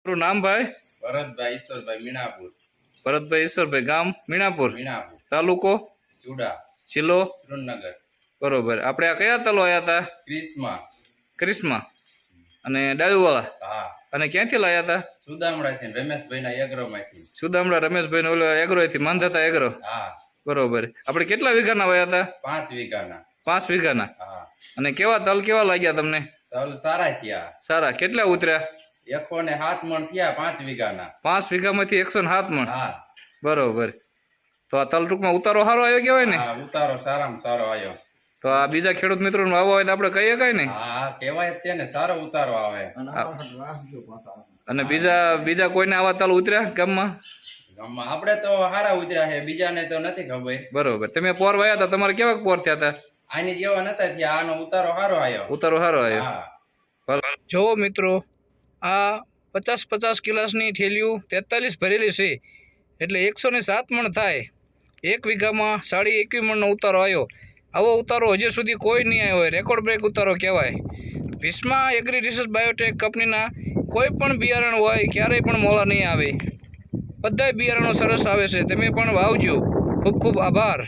તમારું નામ ભાઈ? ભરતભાઈ ઈશ્વરભાઈ મીણાપુર. ભરતભાઈ ઈશ્વરભાઈ, ગામ મીણાપુર, મીણાપુર તાલુકો ચુડા, જિલ્લો સુરેન્દ્રનગર. બરોબર. આપણે આ કયા તલો આવ્યા હતા? ક્રિસ્મા. ક્રિસ્મા અને ડાળુવાળા. હા. અને ક્યાંથી લાવ્યા હતા? સુદામડા છે રમેશભાઈના એગ્રોમાંથી. સુદામડા રમેશભાઈ ઓલો એગ્રોથી માંધાતા એગ્રો. હા. બરોબર. આપણે કેટલા વીઘાના વાયા હતા? 5 વીઘાના. 5 વીઘાના. હા. અને કેવા તલ કેવા લાગ્યા તમને? તલ સારા થયા. સારા. કેટલા ઉતર્યા? 107 મણ થયા 5 વીઘાના. 5 વીઘામાંથી 107 મણ. હા. બરોબર. તો આ તલ ટૂંકમાં ઉતારો સારો આવ્યો કહેવાય ને? હા, ઉતારો સારામાં સારો આવ્યો. તો આ બીજા ખેડૂત મિત્રોને વાવવા હોય તો આપણે કહીએ કઈ ને? હા, કહેવાય જ છે ને, સારો ઉતારો આવે. અને બીજા કોઈને આવા તલ ઉતર્યા ગામમાં? ગામમાં આપણે તો સારા ઉતર્યા છે, બીજાને તો નથી ખબર. બરોબર. તમે પોર વાયા હતા, તમારે કેવા પોર થયા હતા? આની જેવા નતા થયા, આનો ઉતારો સારો આવ્યો. ઉતારો સારો આવ્યો. હા. જો મિત્રો, આ 50 કિલોની થેલીઓ 43 ભરેલી છે, એટલે 107 મણ થાય. 1 વીઘામાં 21.5 મણનો ઉતારો આવ્યો. આવો ઉતારો હજી સુધી કોઈ નહીં આવ્યો હોય. રેકોર્ડ બ્રેક ઉતારો કહેવાય. ભીષ્મા એગ્રી રિસર્ચ બાયોટેક કંપનીના કોઈ પણ બિયારણ હોય ક્યારેય પણ મોળા નહીં આવે. બધાય બિયારણો સરસ આવે છે. તમે પણ વાવજો. ખૂબ ખૂબ આભાર.